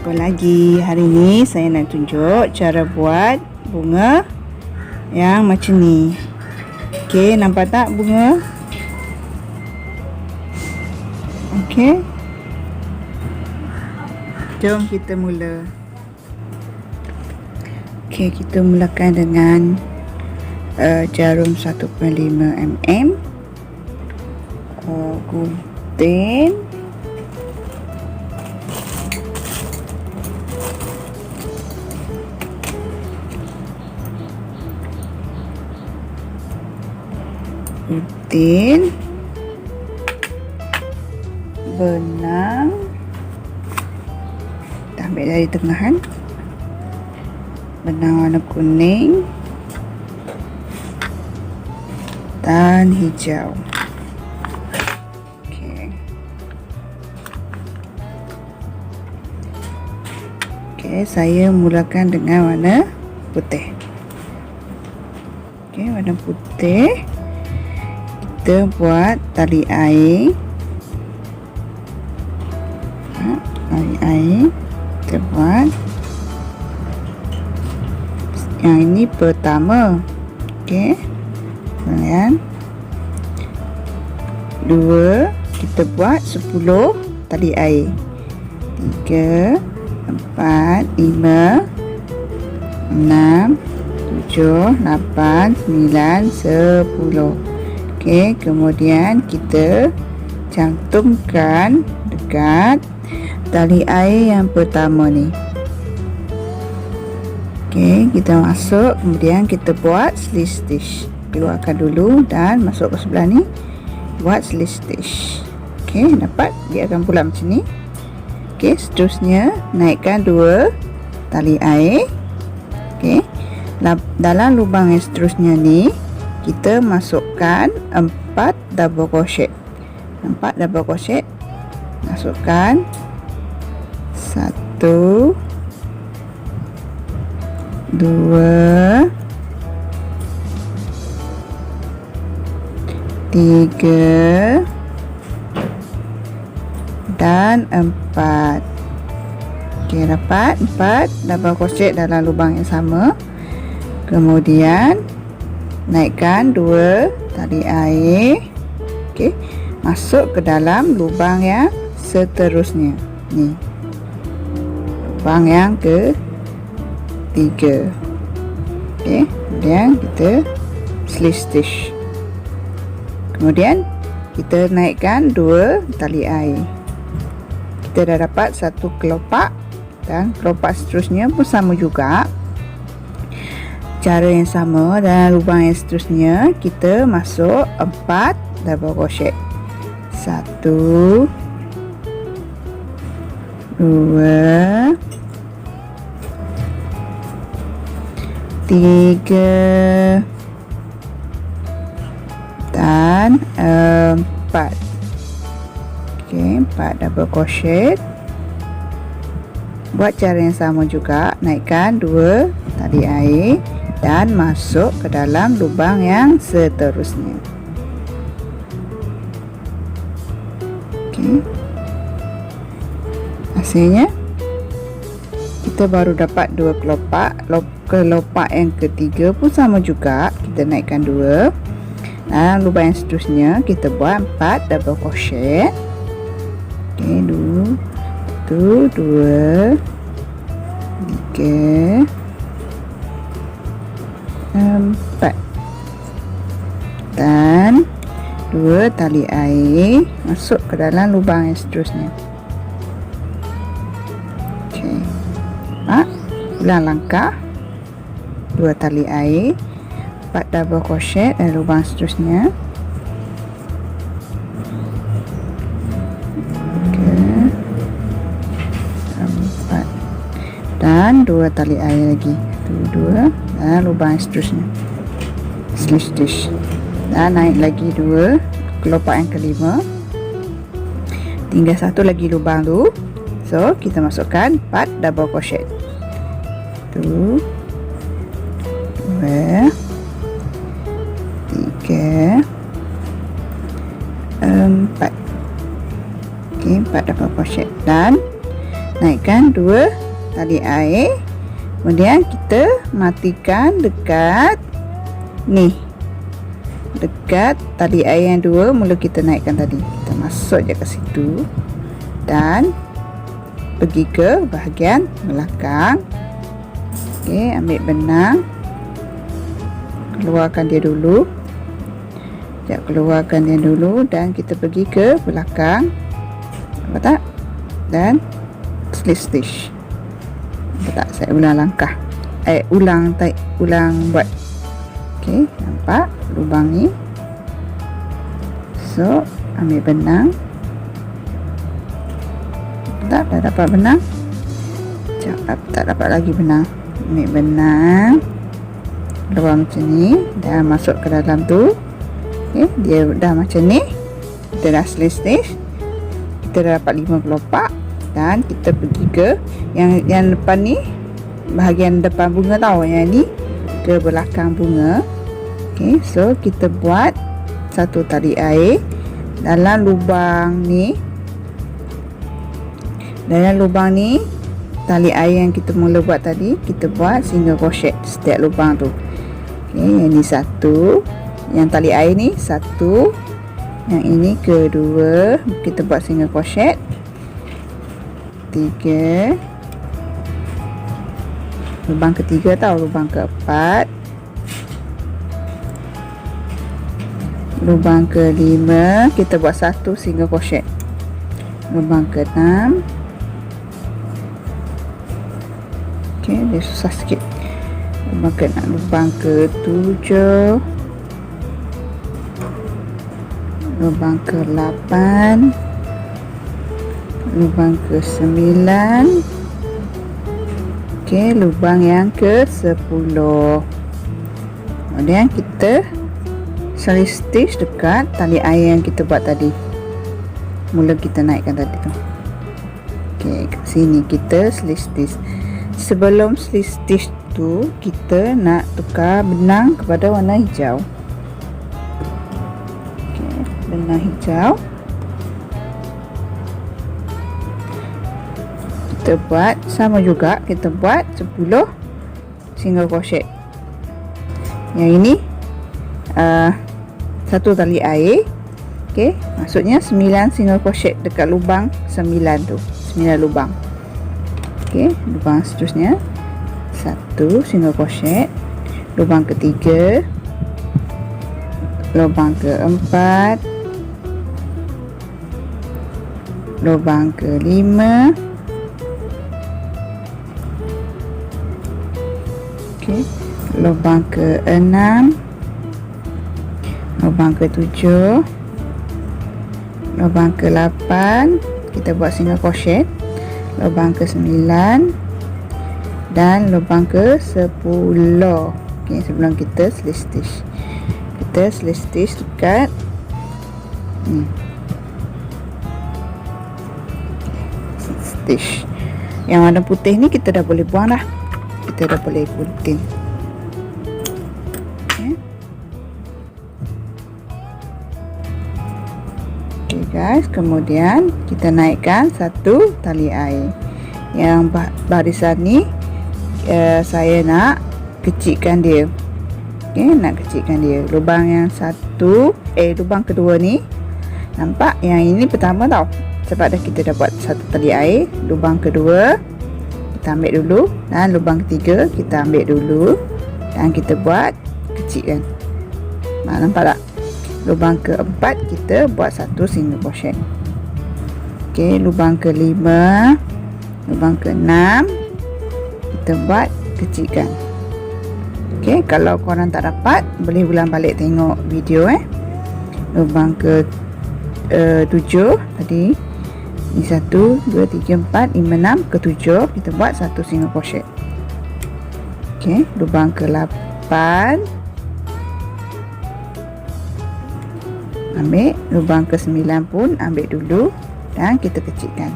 Jumpa lagi. Hari ni saya nak tunjuk cara buat bunga yang macam ni. Okey, nampak tak bunga? Okey. Jom kita mula. Okey, kita mulakan dengan jarum 1.5 mm, gunting, benang, kita ambil dari tengahan, benang warna kuning dan hijau. Okey, saya mulakan dengan warna putih. Okey, warna putih. Kita buat tali air. Tali air. Kita buat. Yang ini pertama. Okey. Kemudian 2, kita buat 10 tali air. 3, 4, 5, 6, 7, 8, 9, 10. Okey, kemudian kita cantumkan dekat tali air yang pertama ni. Okey, kita masuk, kemudian kita buat slip stitch. Keluarkan dulu dan masuk ke sebelah ni, buat slip stitch. Okey, dapat? Dia akan pula macam ni. Okey, seterusnya naikkan 2 tali air. Okey, dalam lubang yang seterusnya ni kita masukkan 4 double crochet. 4 double crochet. Masukkan 1, 2, 3 dan 4. Okey, dapat 4 double crochet dalam lubang yang sama. Kemudian naikkan 2 tali air. Okey, masuk ke dalam lubang yang seterusnya ni, lubang yang ke-3. Okey, kemudian kita slip stitch. Kemudian kita naikkan 2 tali air. Kita dah dapat 1 kelopak, dan kelopak seterusnya pun sama juga. Cara yang sama dalam lubang yang seterusnya, kita masuk 4 double crochet. 1, 2, 3 dan 4. Okey, 4 double crochet. Buat cara yang sama juga, naikkan 2 tali air dan masuk ke dalam lubang yang seterusnya. Okey. Hasilnya kita baru dapat 2 kelopak. Kelopak yang ketiga pun sama juga, kita naikkan 2. Dan lubang yang seterusnya kita buat 4 double crochet. Okey, 1, 2, 3, 4 dan 2 tali air, masuk ke dalam lubang yang seterusnya. Okey, ulang langkah, 2 tali air, 4 double crochet dan lubang seterusnya. Okey, 4 dan 2 tali air lagi, 2 dan lubang yang seterusnya, slip stitch. Dan naik lagi 2 kelopak yang kelima, tinggal 1 lagi lubang tu. So kita masukkan 4 double crochet. 1, 2, 3, 4. Okey, 4 double crochet dan naikkan 2 tali air, kemudian kita matikan dekat ni, dekat tali air yang 2 mula kita naikkan tadi. Kita masuk je ke situ dan pergi ke bahagian belakang. Okey, ambil benang, keluarkan dia dulu. Sekejap, keluarkan dia dulu dan kita pergi ke belakang. Nampak tak? Dan slip stitch. Nampak tak? Saya ulang langkah. Ulang buat. Okey, nampak lubang ni. So, ambil benang. Tak, dah dapat benang. Sekejap, tak dapat lagi benang. Ambil benang, keluar macam ni dan masuk ke dalam tu. Okay, dia dah macam ni. Kita dah slip stitch. Kita dah dapat 5 kelopak dan kita pergi ke yang depan ni, bahagian depan bunga tau, yang ni ke belakang bunga. Okay, so kita buat satu tali air dalam lubang ni. Dalam lubang ni, tali air yang kita mula buat tadi, kita buat single crochet setiap lubang tu. Okay, yang ni satu, yang tali air ni satu, yang ini kedua, kita buat single crochet, 3, lubang ketiga tau, lubang keempat, lubang kelima, kita buat satu single crochet, lubang keenam. Okay, dia susah sikit. Lubang keenam, lubang ketujuh, lubang ke-8, lubang ke-9. Okey, lubang yang ke-10. Kemudian kita slip stitch dekat tali air yang kita buat tadi. Mula kita naikkan tadi tu. Okey, kat sini kita slip stitch. Sebelum slip stitch tu, kita nak tukar benang kepada warna hijau. Benang hijau, kita buat sama juga, kita buat 10 single crochet. Yang ini satu tali air. Okey, maksudnya 9 single crochet dekat lubang 9 tu, 9 lubang. Okey, lubang seterusnya satu single crochet, lubang ketiga, lubang keempat, lubang kelima. Okey, lubang keenam, lubang ketujuh, lubang ke-8, kita buat single crochet, lubang ke-9 dan lubang ke-10. Okey, sebelum kita slip stitch, kita slip stitch dekat ni. Stitch yang warna putih ni kita dah boleh buang dah, kita dah boleh gunting. Okay guys, kemudian kita naikkan satu tali air. Yang barisan ni saya nak kecilkan dia. Okay, nak kecilkan dia. Lubang yang satu, lubang kedua ni, nampak yang ini pertama tau, sebab dah kita dah buat satu tali air. Lubang kedua kita ambil dulu, dan lubang ketiga kita ambil dulu dan kita buat kecilkan. Nampak tak? Lubang keempat kita buat satu single crochet. Okey, lubang kelima, lubang keenam kita buat kecilkan. Okey, kalau korang tak dapat boleh ulang balik tengok video. Lubang ke 7 tadi, ni 1 2 3 4 5 6 ke 7 kita buat satu single crochet. Okey, lubang ke 8, ambil lubang ke-9 pun ambil dulu dan kita kecilkan.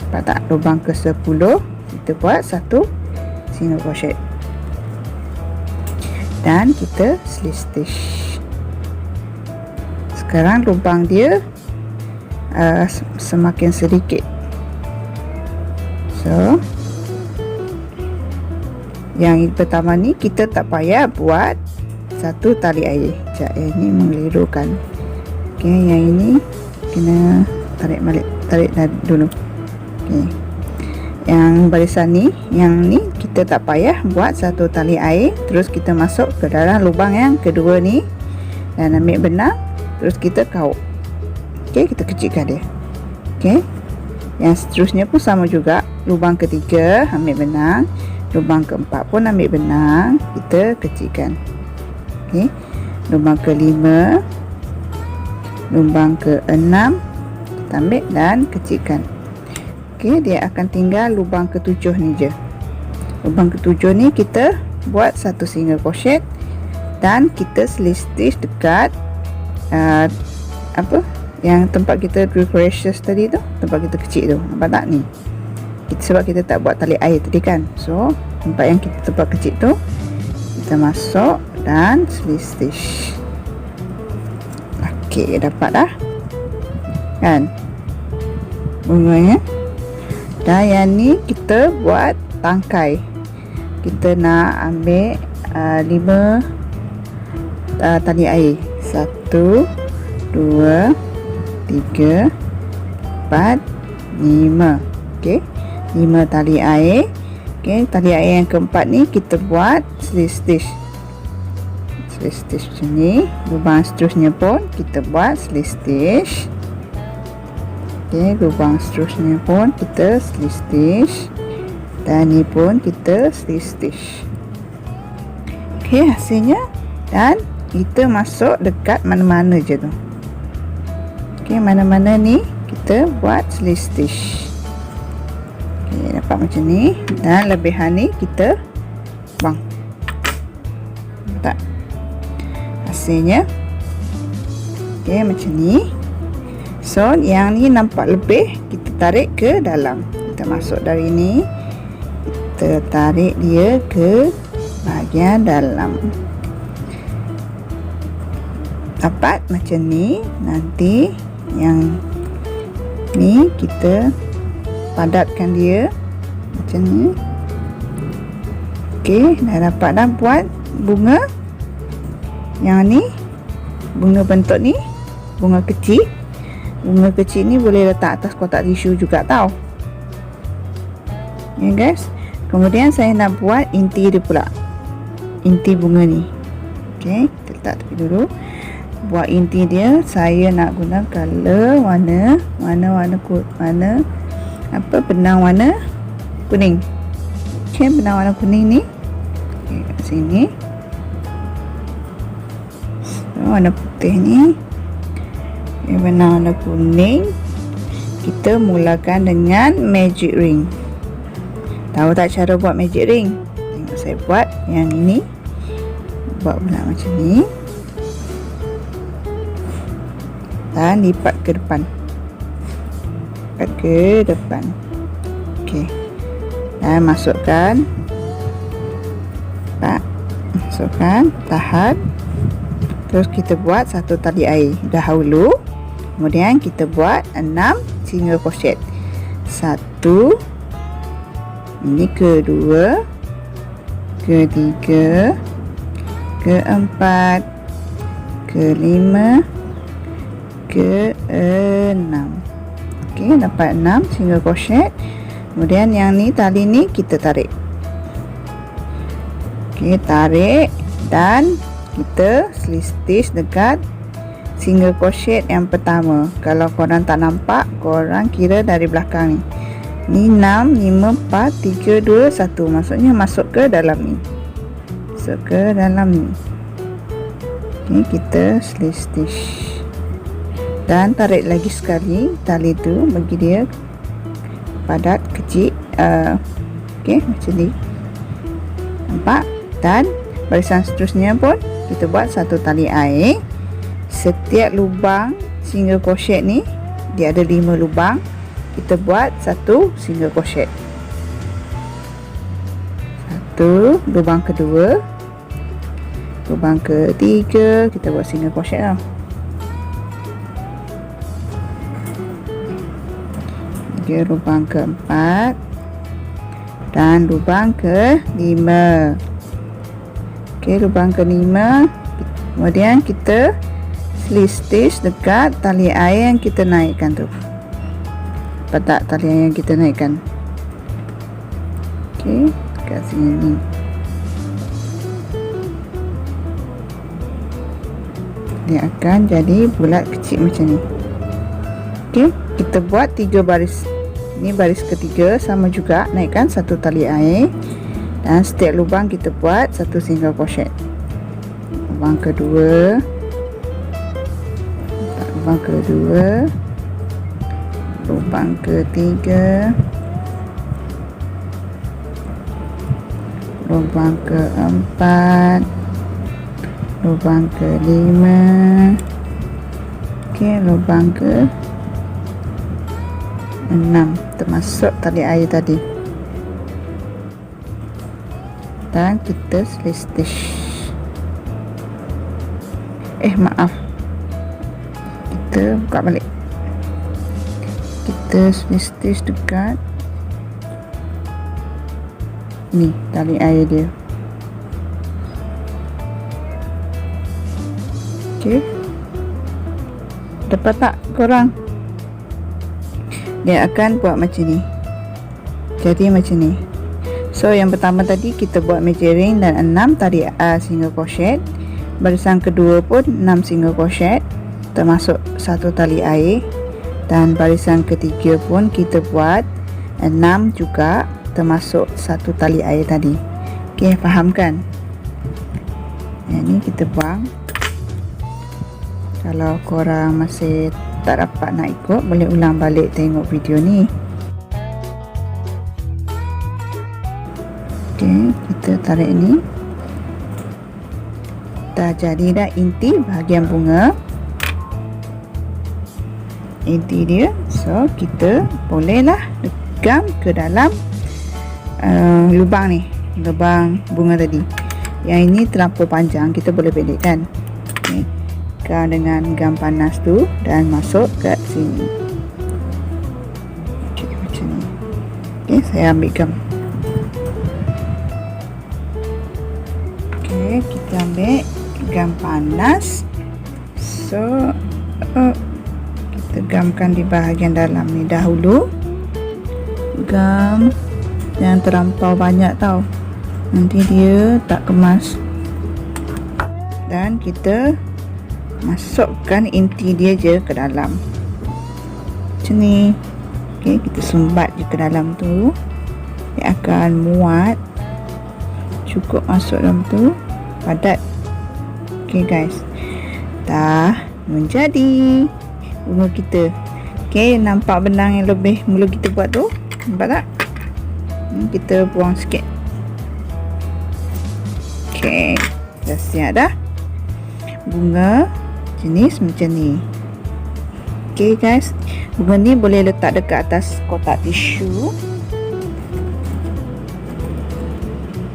Nampak tak? Lubang ke-10 kita buat satu single crochet dan kita slip stitch. Sekarang lubang dia semakin sedikit. So yang pertama ni kita tak payah buat satu tali air. Sekejap, ini mengelirukan. Okey, yang ini kena tarik balik, tarik dulu. Okey, yang barisan ni, yang ni kita tak payah buat satu tali air. Terus kita masuk ke dalam lubang yang kedua ni dan ambil benang, terus kita kaut. Okey, kita kecilkan dia. Okey, yang seterusnya pun sama juga. Lubang ketiga ambil benang, lubang keempat pun ambil benang, kita kecilkan. Okey, lubang kelima, lubang keenam kita ambil dan kecilkan. Okey, dia akan tinggal lubang ketujuh ni je. Lubang ketujuh ni kita buat satu single crochet dan kita selisih dekat yang tempat kita drill crochets tadi tu, tempat kita kecil tu. Nampak tak ni? Sebab kita tak buat tali air tadi kan. So tempat yang kita tempat kecil tu kita masuk dan selisih. Okey, dapat dah kan bunganya. Dan yang ni kita buat tangkai. Kita nak ambil 5 tali air. 1 2 3 4 5. Okey, 5 tali air. Okey, tali air yang keempat ni kita buat selisih. Selisih macam ni. Lubang seterusnya pun kita buat selisih. Okey, lubang seterusnya pun kita selisih. Dan ni pun kita selisih. Okey, hasilnya. Dan kita masuk dekat mana-mana je tu. Okey, mana-mana ni kita buat selisih. Okey, dapat macam ni. Dan lebihan ni kita buang. Tak? Hasilnya okey, macam ni. So yang ni nampak lebih, kita tarik ke dalam. Kita masuk dari ni, kita tarik dia ke bahagian dalam. Dapat macam ni. Nanti yang ni kita padatkan dia macam ni. Okey, dah dapat dah buat bunga. Yang ni bunga bentuk ni, bunga kecil. Bunga kecil ni boleh letak atas kotak tisu juga tau. Ya guys. Kemudian saya nak buat inti dia pula. Inti bunga ni. Okey, kita letak tepi dulu. Buat inti dia, saya nak guna color warna benang warna kuning. Okey, benang warna kuning ni. Okey, kat sini. So, warna putih ni. Okay, benang warna kuning. Kita mulakan dengan magic ring. Tahu tak cara buat magic ring? Tengok saya buat yang ini. Buat pula macam ni. Dan lipat ke depan. Lipat ke depan. Okey. Dan masukkan. Masukkan, tahan. Terus kita buat satu tali air dahulu. Kemudian kita buat 6 single crochet. 1, ini kedua, ketiga, keempat, kelima, keenam. Okey, dapat 6 single crochet. Kemudian yang ni, tali ni kita tarik. Okey, tarik dan kita selisih dekat single crochet yang pertama. Kalau korang tak nampak, korang kira dari belakang ni. Ni 6, 5, 4, 3, 2, 1. Maksudnya masuk ke dalam ni. Masuk ke dalam ni. Okey, kita selisih. Dan tarik lagi sekali tali tu, bagi dia padat, kecil. Okey, macam ni. Nampak? Dan barisan seterusnya pun kita buat satu tali air. Setiap lubang single crochet ni dia ada 5 lubang. Kita buat satu single crochet. Satu, lubang kedua, lubang ketiga kita buat single crochet tau. Lubang keempat, dan lubang ke-5. Okey, lubang ke-5. Kemudian kita slip stitch dekat tali air yang kita naikkan tu. Nampak tak tali air yang kita naikkan? Okey, kat sini. Dia akan jadi bulat kecil macam ni. Okey, kita buat 3 baris. Ini baris ketiga, sama juga naikkan satu tali air dan setiap lubang kita buat satu single crochet. Lubang kedua, lubang kedua, lubang ketiga, lubang keempat, lubang kelima. Okey, lubang ke 6 termasuk tali air tadi, dan kita slip stitch. Maaf, kita buka balik. Kita slip stitch dekat ni tali air dia. Okey, dapat tak korang? Dia akan buat macam ni, jadi macam ni. So yang pertama tadi kita buat measuring dan 6 tali single crochet. Barisan kedua pun 6 single crochet termasuk satu tali air, dan barisan ketiga pun kita buat 6 juga termasuk satu tali air tadi. Okey, faham kan? Yang ni kita buang. Kalau korang masih tak dapat nak ikut, boleh ulang balik tengok video ni. Okey, kita tarik ni. Dah jadi dah inti bahagian bunga, inti dia. So kita bolehlah legam ke dalam lubang ni, lubang bunga tadi. Yang ini terlampau panjang, kita boleh pendekkan. Okay, dengan gam panas tu dan masuk kat sini. Okay, macam ni. Okay, saya ambil gam. Okay, kita ambil gam panas. So kita gamkan di bahagian dalam ni dahulu. Gam jangan terlampau banyak tau, nanti dia tak kemas. Dan kita masukkan inti dia je ke dalam macam ni. Okey, kita sumbat je ke dalam tu, dia akan muat. Cukup masuk dalam tu, padat. Okey guys, dah menjadi bunga kita. Okey, nampak benang yang lebih mula kita buat tu? Nampak tak? Kita buang sikit. Okey, dah siap dah bunga jenis macam ni. Okey guys, bunga ni boleh letak dekat atas kotak tisu.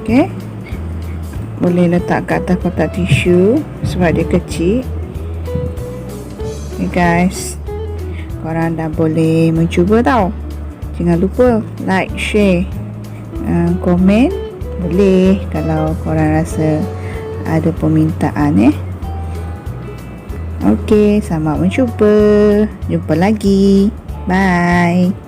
Okey, boleh letak kat atas kotak tisu sebab dia kecil. Okey guys, korang dah boleh mencuba tau. Jangan lupa like, share, komen. Boleh kalau korang rasa ada permintaan. Okey, selamat mencuba. Jumpa lagi. Bye.